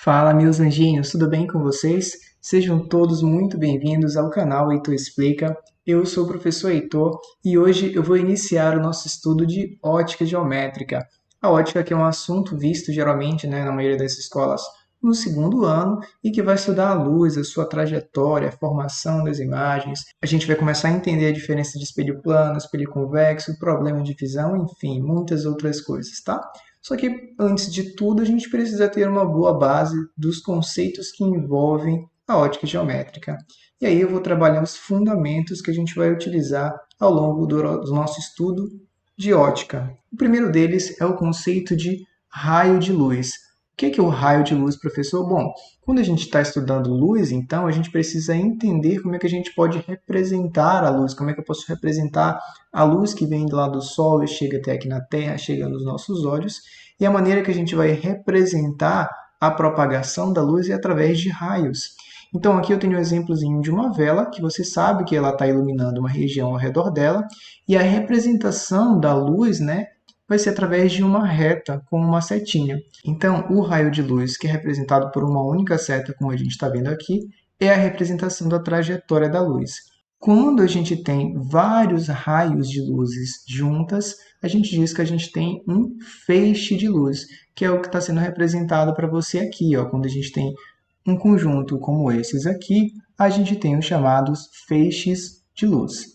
Fala, meus anjinhos, tudo bem com vocês? Sejam todos muito bem-vindos ao canal Heitor Explica. Eu sou o professor Heitor e hoje eu vou iniciar o nosso estudo de ótica geométrica. A ótica que é um assunto visto geralmente, na maioria das escolas no segundo ano e que vai estudar a luz, a sua trajetória, a formação das imagens. A gente vai começar a entender a diferença de espelho plano, espelho convexo, problema de visão, enfim, muitas outras coisas, tá? Só que, antes de tudo, a gente precisa ter uma boa base dos conceitos que envolvem a ótica geométrica. E aí eu vou trabalhar os fundamentos que a gente vai utilizar ao longo do nosso estudo de ótica. O primeiro deles é o conceito de raio de luz. O que é o raio de luz, professor? Bom, quando a gente está estudando luz, então, a gente precisa entender como é que a gente pode representar a luz, como é que eu posso representar a luz que vem lá do Sol e chega até aqui na Terra, chega nos nossos olhos, e a maneira que a gente vai representar a propagação da luz é através de raios. Então, aqui eu tenho um exemplozinho de uma vela, que você sabe que ela está iluminando uma região ao redor dela, e a representação da luz, vai ser através de uma reta com uma setinha. Então, o raio de luz, que é representado por uma única seta, como a gente está vendo aqui, é a representação da trajetória da luz. Quando a gente tem vários raios de luzes juntas, a gente diz que a gente tem um feixe de luz, que é o que está sendo representado para você aqui. Ó. Quando a gente tem um conjunto como esses aqui, a gente tem os chamados feixes de luz.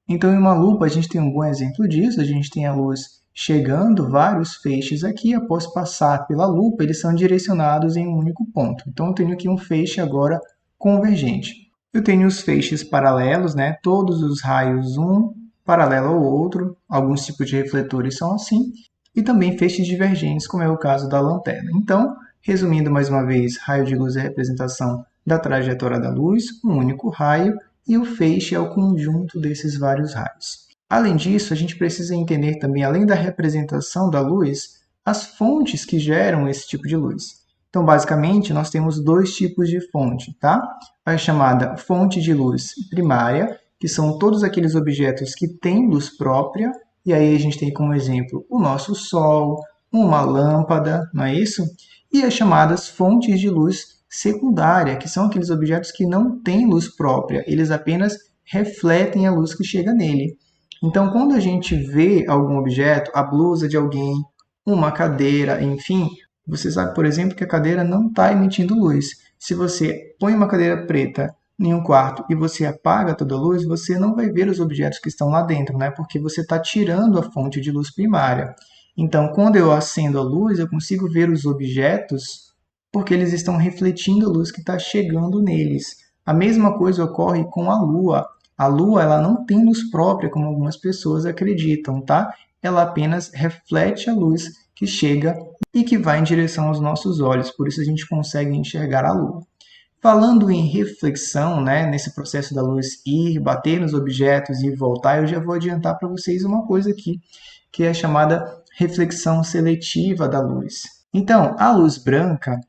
Então, em uma lupa, a gente tem um bom exemplo disso. A gente tem a luz chegando, vários feixes aqui. Após passar pela lupa, eles são direcionados em um único ponto. Então, eu tenho aqui um feixe agora convergente. Eu tenho os feixes paralelos, todos os raios, um paralelo ao outro. Alguns tipos de refletores são assim. E também feixes divergentes, como é o caso da lanterna. Então, resumindo mais uma vez, raio de luz é a representação da trajetória da luz, um único raio, e o feixe é o conjunto desses vários raios. Além disso, a gente precisa entender também, além da representação da luz, as fontes que geram esse tipo de luz. Então, basicamente, nós temos dois tipos de fonte, tá? A chamada fonte de luz primária, que são todos aqueles objetos que têm luz própria, e aí a gente tem como exemplo o nosso Sol, uma lâmpada, não é isso? E as chamadas fontes de luz secundária, que são aqueles objetos que não têm luz própria, eles apenas refletem a luz que chega nele. Então, quando a gente vê algum objeto, a blusa de alguém, uma cadeira, enfim, você sabe, por exemplo, que a cadeira não está emitindo luz. Se você põe uma cadeira preta em um quarto e você apaga toda a luz, você não vai ver os objetos que estão lá dentro, porque você está tirando a fonte de luz primária. Então, quando eu acendo a luz, eu consigo ver os objetos porque eles estão refletindo a luz que está chegando neles. A mesma coisa ocorre com a Lua. A Lua ela não tem luz própria, como algumas pessoas acreditam, tá? Ela apenas reflete a luz que chega e que vai em direção aos nossos olhos, por isso a gente consegue enxergar a Lua. Falando em reflexão, nesse processo da luz ir, bater nos objetos e voltar, eu já vou adiantar para vocês uma coisa aqui, que é a chamada reflexão seletiva da luz. Então, a luz branca,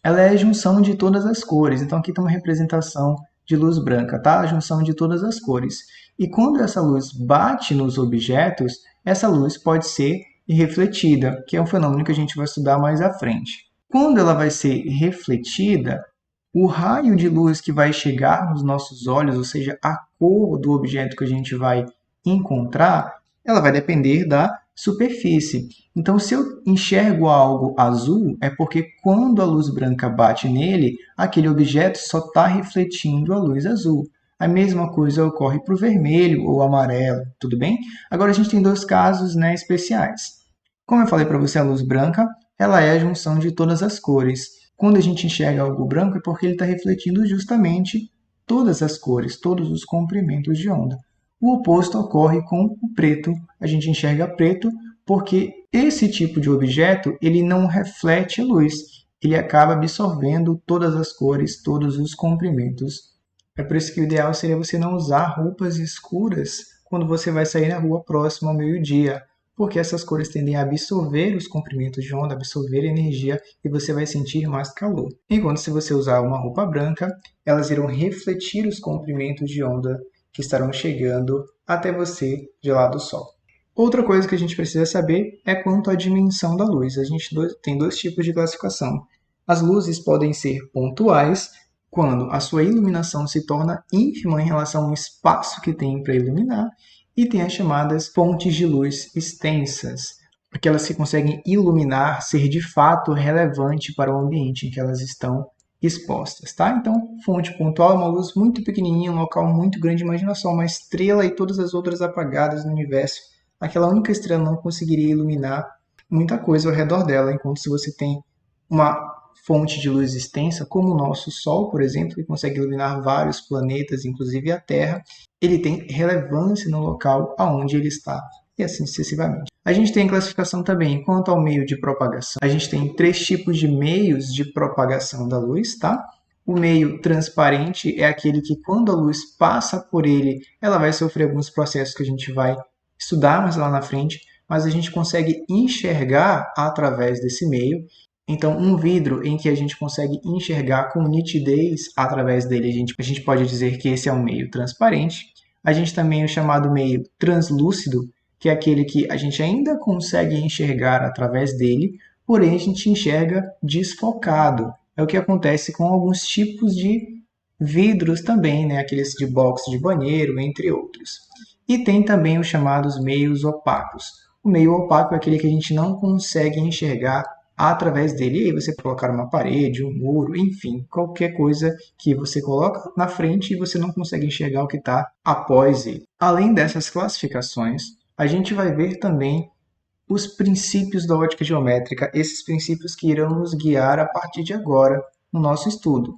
ela é a junção de todas as cores. Então, aqui tem uma representação de luz branca, tá? A junção de todas as cores. E quando essa luz bate nos objetos, essa luz pode ser refletida, que é um fenômeno que a gente vai estudar mais à frente. Quando ela vai ser refletida, o raio de luz que vai chegar nos nossos olhos, ou seja, a cor do objeto que a gente vai encontrar, ela vai depender da superfície. Então, se eu enxergo algo azul, é porque quando a luz branca bate nele, aquele objeto só está refletindo a luz azul. A mesma coisa ocorre para o vermelho ou amarelo, tudo bem? Agora, a gente tem dois casos especiais. Como eu falei para você, a luz branca ela é a junção de todas as cores. Quando a gente enxerga algo branco, é porque ele está refletindo justamente todas as cores, todos os comprimentos de onda. O oposto ocorre com o preto. A gente enxerga preto porque esse tipo de objeto ele não reflete a luz. Ele acaba absorvendo todas as cores, todos os comprimentos. É por isso que o ideal seria você não usar roupas escuras quando você vai sair na rua próximo ao meio-dia, porque essas cores tendem a absorver os comprimentos de onda, absorver energia e você vai sentir mais calor. Enquanto se você usar uma roupa branca, elas irão refletir os comprimentos de onda que estarão chegando até você de lá do Sol. Outra coisa que a gente precisa saber é quanto à dimensão da luz. A gente tem dois tipos de classificação. As luzes podem ser pontuais, quando a sua iluminação se torna ínfima em relação ao espaço que tem para iluminar, e tem as chamadas fontes de luz extensas, aquelas que conseguem iluminar, ser de fato relevante para o ambiente em que elas estão expostas, tá? Então, fonte pontual é uma luz muito pequenininha, um local muito grande. Imagina só uma estrela e todas as outras apagadas no universo. Aquela única estrela não conseguiria iluminar muita coisa ao redor dela, enquanto se você tem uma fonte de luz extensa, como o nosso Sol, por exemplo, que consegue iluminar vários planetas, inclusive a Terra, ele tem relevância no local aonde ele está, e assim sucessivamente. A gente tem classificação também quanto ao meio de propagação. A gente tem 3 tipos de meios de propagação da luz, tá? O meio transparente é aquele que, quando a luz passa por ele, ela vai sofrer alguns processos que a gente vai estudar mais lá na frente, mas a gente consegue enxergar através desse meio. Então, um vidro em que a gente consegue enxergar com nitidez através dele, a gente pode dizer que esse é um meio transparente. A gente também tem o chamado meio translúcido, que é aquele que a gente ainda consegue enxergar através dele, porém a gente enxerga desfocado. É o que acontece com alguns tipos de vidros também, né? Aqueles de box de banheiro, entre outros. E tem também os chamados meios opacos. O meio opaco é aquele que a gente não consegue enxergar através dele. E aí você colocar uma parede, um muro, enfim, qualquer coisa que você coloca na frente e você não consegue enxergar o que está após ele. Além dessas classificações, a gente vai ver também os princípios da ótica geométrica, esses princípios que irão nos guiar a partir de agora no nosso estudo.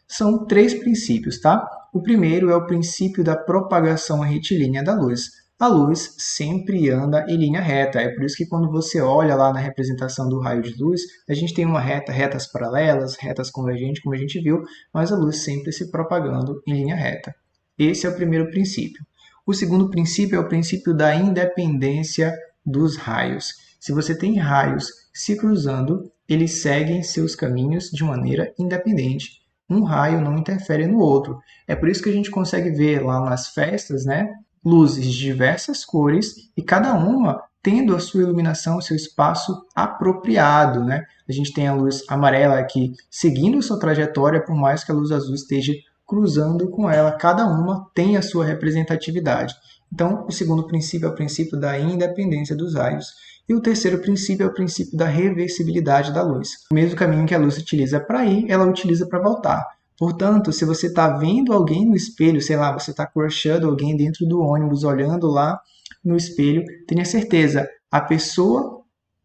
São 3 princípios, tá? O primeiro é o princípio da propagação retilínea da luz. A luz sempre anda em linha reta, é por isso que quando você olha lá na representação do raio de luz, a gente tem uma reta, retas paralelas, retas convergentes, como a gente viu, mas a luz sempre se propagando em linha reta. Esse é o primeiro princípio. O segundo princípio é o princípio da independência dos raios. Se você tem raios se cruzando, eles seguem seus caminhos de maneira independente. Um raio não interfere no outro. É por isso que a gente consegue ver lá nas festas, né, luzes de diversas cores e cada uma tendo a sua iluminação, o seu espaço apropriado, né? A gente tem a luz amarela aqui seguindo sua trajetória, por mais que a luz azul esteja cruzando com ela, cada uma tem a sua representatividade. Então, o segundo princípio é o princípio da independência dos raios. E o terceiro princípio é o princípio da reversibilidade da luz. O mesmo caminho que a luz utiliza para ir, ela utiliza para voltar. Portanto, se você está vendo alguém no espelho, sei lá, você está crushando alguém dentro do ônibus, olhando lá no espelho, tenha certeza, a pessoa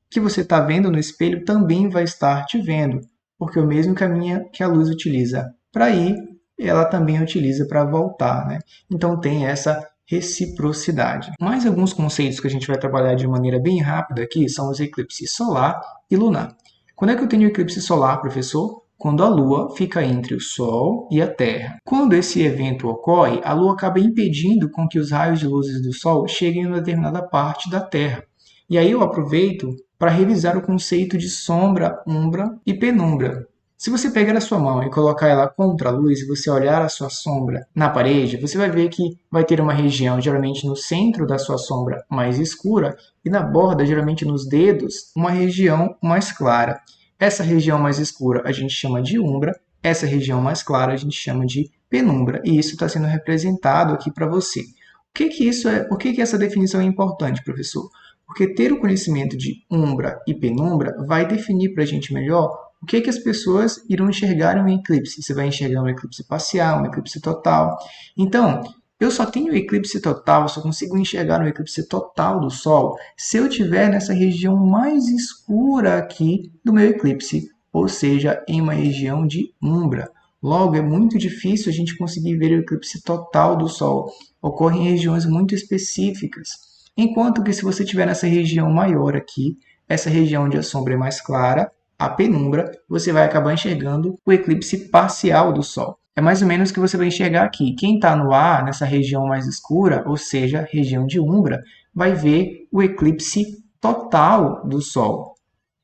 que você está vendo no espelho também vai estar te vendo, porque o mesmo caminho que a luz utiliza para ir, ela também utiliza para voltar, né? Então tem essa reciprocidade. Mais alguns conceitos que a gente vai trabalhar de maneira bem rápida aqui são os eclipses solar e lunar. Quando é que eu tenho eclipse solar, professor? Quando a Lua fica entre o Sol e a Terra. Quando esse evento ocorre, a Lua acaba impedindo com que os raios de luzes do Sol cheguem em uma determinada parte da Terra. E aí eu aproveito para revisar o conceito de sombra, umbra e penumbra. Se você pegar a sua mão e colocar ela contra a luz e você olhar a sua sombra na parede, você vai ver que vai ter uma região, geralmente no centro da sua sombra, mais escura, e na borda, geralmente nos dedos, uma região mais clara. Essa região mais escura a gente chama de umbra, essa região mais clara a gente chama de penumbra, e isso está sendo representado aqui para você. O que que isso é? Por que essa definição é importante, professor? Porque ter o conhecimento de umbra e penumbra vai definir para a gente melhor o que que as pessoas irão enxergar em um eclipse. Você vai enxergar um eclipse parcial, um eclipse total. Então, eu só tenho eclipse total, eu só consigo enxergar um eclipse total do Sol se eu estiver nessa região mais escura aqui do meu eclipse, ou seja, em uma região de umbra. Logo, é muito difícil a gente conseguir ver o eclipse total do Sol. Ocorre em regiões muito específicas. Enquanto que se você estiver nessa região maior aqui, essa região onde a sombra é mais clara, a penumbra, você vai acabar enxergando o eclipse parcial do Sol. É mais ou menos o que você vai enxergar aqui. Quem está no ar, nessa região mais escura, ou seja, região de umbra, vai ver o eclipse total do Sol.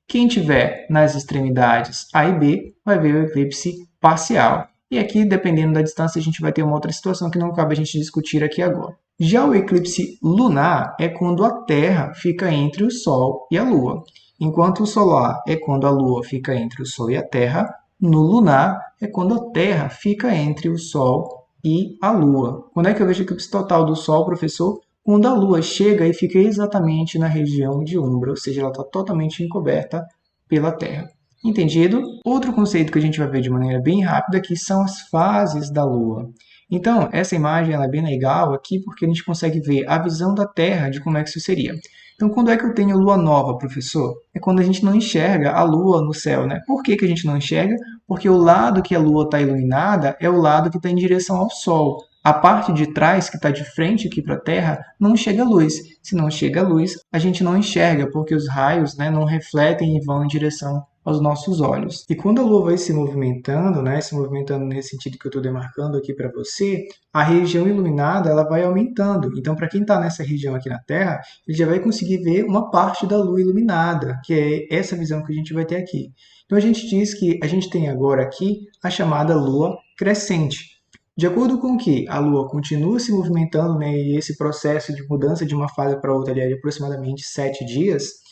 Quem estiver nas extremidades A e B, vai ver o eclipse parcial. E aqui, dependendo da distância, a gente vai ter uma outra situação que não cabe a gente discutir aqui agora. Já o eclipse lunar é quando a Terra fica entre o Sol e a Lua. Enquanto o solar é quando a Lua fica entre o Sol e a Terra, no lunar é quando a Terra fica entre o Sol e a Lua. Quando é que eu vejo a eclipse total do Sol, professor? Quando a Lua chega e fica exatamente na região de umbra, ou seja, ela está totalmente encoberta pela Terra. Entendido? Outro conceito que a gente vai ver de maneira bem rápida aqui são as fases da Lua. Então, essa imagem ela é bem legal aqui porque a gente consegue ver a visão da Terra de como é que isso seria. Então, quando é que eu tenho lua nova, professor? É quando a gente não enxerga a lua no céu, né? Por que que a gente não enxerga? Porque o lado que a lua está iluminada é o lado que está em direção ao Sol. A parte de trás, que está de frente aqui para a Terra, não chega luz. Se não chega luz, a gente não enxerga, porque os raios, né, não refletem e vão em direção aos nossos olhos. E quando a Lua vai se movimentando, né, se movimentando nesse sentido que eu estou demarcando aqui para você, a região iluminada ela vai aumentando. Então, para quem está nessa região aqui na Terra, ele já vai conseguir ver uma parte da Lua iluminada, que é essa visão que a gente vai ter aqui. Então, a gente diz que a gente tem agora aqui a chamada Lua crescente. De acordo com que a Lua continua se movimentando, né, e esse processo de mudança de uma fase para outra é de aproximadamente 7 dias,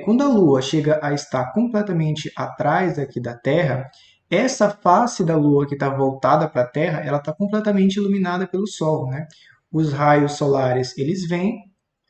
quando a Lua chega a estar completamente atrás aqui da Terra, essa face da Lua que está voltada para a Terra, ela está completamente iluminada pelo Sol, né? Os raios solares, eles vêm,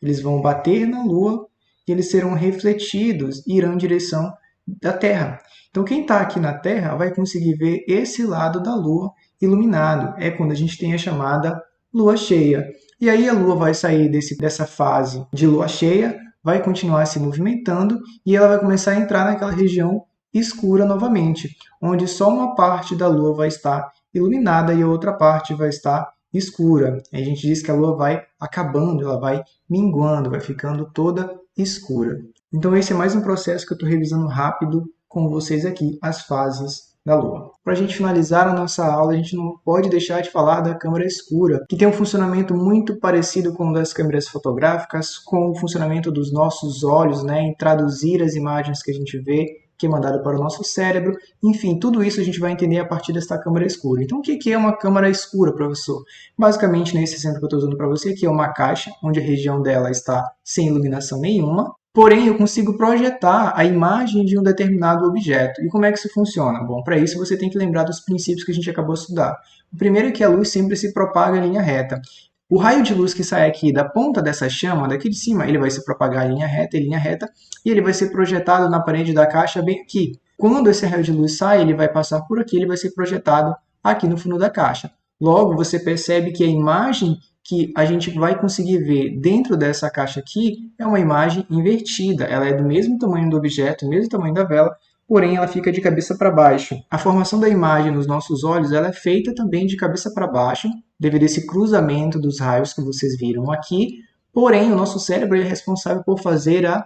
eles vão bater na Lua e eles serão refletidos e irão em direção da Terra. Então, quem está aqui na Terra vai conseguir ver esse lado da Lua iluminado. É quando a gente tem a chamada Lua cheia. E aí a Lua vai sair dessa fase de Lua cheia, vai continuar se movimentando e ela vai começar a entrar naquela região escura novamente, onde só uma parte da Lua vai estar iluminada e a outra parte vai estar escura. A gente diz que a Lua vai acabando, ela vai minguando, vai ficando toda escura. Então esse é mais um processo que eu estou revisando rápido com vocês aqui, as fases da Lua. Para a gente finalizar a nossa aula, a gente não pode deixar de falar da câmera escura, que tem um funcionamento muito parecido com o das câmeras fotográficas, com o funcionamento dos nossos olhos, né, em traduzir as imagens que a gente vê, que é mandado para o nosso cérebro. Enfim, tudo isso a gente vai entender a partir desta câmera escura. Então, o que é uma câmera escura, professor? Basicamente, nesse exemplo que eu estou usando para você, aqui é uma caixa, onde a região dela está sem iluminação nenhuma, porém, eu consigo projetar a imagem de um determinado objeto. E como é que isso funciona? Bom, para isso você tem que lembrar dos princípios que a gente acabou de estudar. O primeiro é que a luz sempre se propaga em linha reta. O raio de luz que sai aqui da ponta dessa chama, daqui de cima, ele vai se propagar em linha reta, e ele vai ser projetado na parede da caixa bem aqui. Quando esse raio de luz sai, ele vai passar por aqui, ele vai ser projetado aqui no fundo da caixa. Logo, você percebe que a imagem que a gente vai conseguir ver dentro dessa caixa aqui é uma imagem invertida. Ela é do mesmo tamanho do objeto, mesmo tamanho da vela, porém ela fica de cabeça para baixo. A formação da imagem nos nossos olhos ela é feita também de cabeça para baixo, devido a esse cruzamento dos raios que vocês viram aqui, porém o nosso cérebro é responsável por fazer a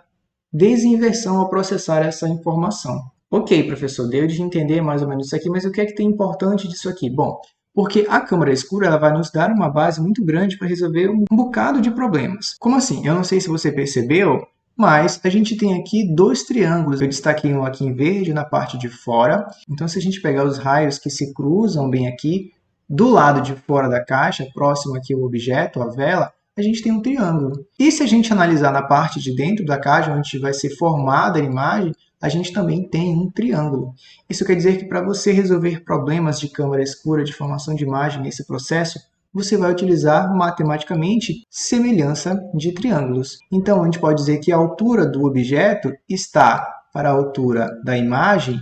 desinversão ao processar essa informação. Ok, professor, deu de entender mais ou menos isso aqui, mas o que é que tem importante disso aqui? Bom, porque a câmara escura ela vai nos dar uma base muito grande para resolver um bocado de problemas. Como assim? Eu não sei se você percebeu, mas a gente tem aqui dois triângulos. Eu destaquei um aqui em verde na parte de fora. Então, se a gente pegar os raios que se cruzam bem aqui, do lado de fora da caixa, próximo aqui ao objeto, a vela, a gente tem um triângulo. E se a gente analisar na parte de dentro da caixa, onde vai ser formada a imagem, a gente também tem um triângulo. Isso quer dizer que para você resolver problemas de câmara escura, de formação de imagem nesse processo, você vai utilizar matematicamente semelhança de triângulos. Então, a gente pode dizer que a altura do objeto está para a altura da imagem,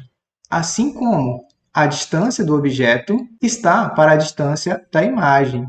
assim como a distância do objeto está para a distância da imagem.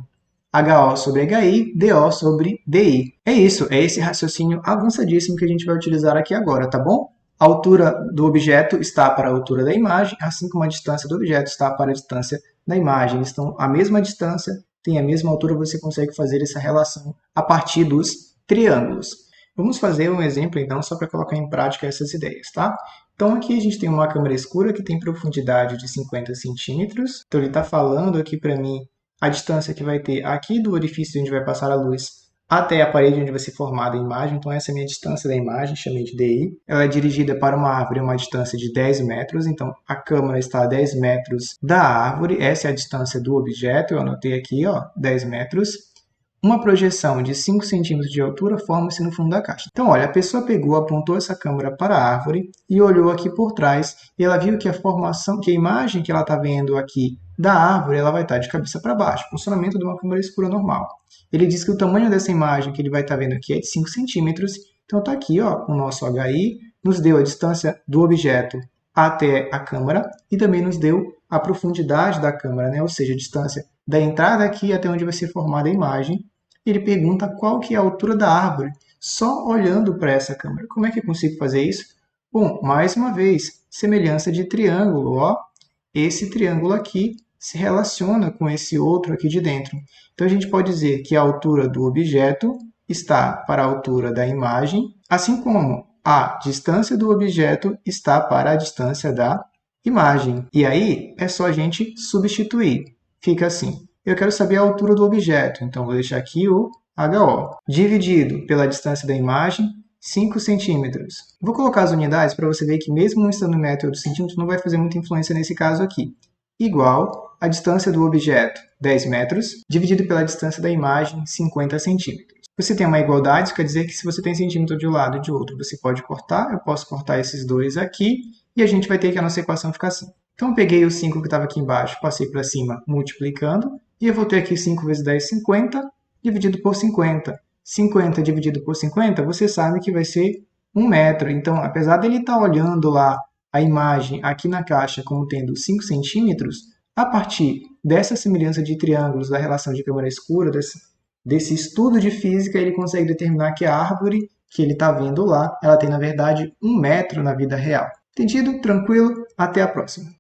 HO sobre HI, DO sobre DI. É isso, é esse raciocínio avançadíssimo que a gente vai utilizar aqui agora, tá bom? A altura do objeto está para a altura da imagem, assim como a distância do objeto está para a distância da imagem. Eles estão à mesma distância, têm a mesma altura, você consegue fazer essa relação a partir dos triângulos. Vamos fazer um exemplo, então, só para colocar em prática essas ideias, tá? Então, aqui a gente tem uma câmera escura que tem profundidade de 50 centímetros. Então, ele está falando aqui para mim a distância que vai ter aqui do orifício onde vai passar a luz até a parede onde vai ser formada a imagem. Então, essa é a minha distância da imagem, chamei de DI. Ela é dirigida para uma árvore a uma distância de 10 metros. Então, a câmera está a 10 metros da árvore. Essa é a distância do objeto. Eu anotei aqui, ó, 10 metros. uma projeção de 5 centímetros de altura forma-se no fundo da caixa. Então, olha, a pessoa pegou, apontou essa câmera para a árvore e olhou aqui por trás, e ela viu que que a imagem que ela está vendo aqui da árvore, ela vai estar de cabeça para baixo, funcionamento de uma câmera escura normal. Ele diz que o tamanho dessa imagem que ele vai estar vendo aqui é de 5 centímetros, então está aqui ó, o nosso HI, nos deu a distância do objeto até a câmera e também nos deu a profundidade da câmera, né? Ou seja, a distância da entrada aqui até onde vai ser formada a imagem. Ele pergunta qual que é a altura da árvore, só olhando para essa câmera. Como é que eu consigo fazer isso? Bom, mais uma vez, semelhança de triângulo, ó. Esse triângulo aqui se relaciona com esse outro aqui de dentro. Então, a gente pode dizer que a altura do objeto está para a altura da imagem, assim como a distância do objeto está para a distância da imagem. E aí, é só a gente substituir. Fica assim. Eu quero saber a altura do objeto, então vou deixar aqui o HO. Dividido pela distância da imagem, 5 centímetros. Vou colocar as unidades para você ver que mesmo não estando em metro ou centímetro, não vai fazer muita influência nesse caso aqui. Igual a distância do objeto, 10 metros, dividido pela distância da imagem, 50 centímetros. Você tem uma igualdade, isso quer dizer que se você tem centímetro de um lado e de outro, você pode cortar. Eu posso cortar esses dois aqui e a gente vai ter que a nossa equação ficar assim. Então, eu peguei o 5 que estava aqui embaixo, passei para cima multiplicando, e eu vou ter aqui 5 vezes 10, 50, dividido por 50. 50 dividido por 50, você sabe que vai ser 1 metro. Então, apesar dele estar olhando lá a imagem aqui na caixa como tendo 5 centímetros, a partir dessa semelhança de triângulos, da relação de câmera escura, desse estudo de física, ele consegue determinar que a árvore que ele está vendo lá, ela tem, na verdade, 1 metro na vida real. Entendido? Tranquilo? Até a próxima!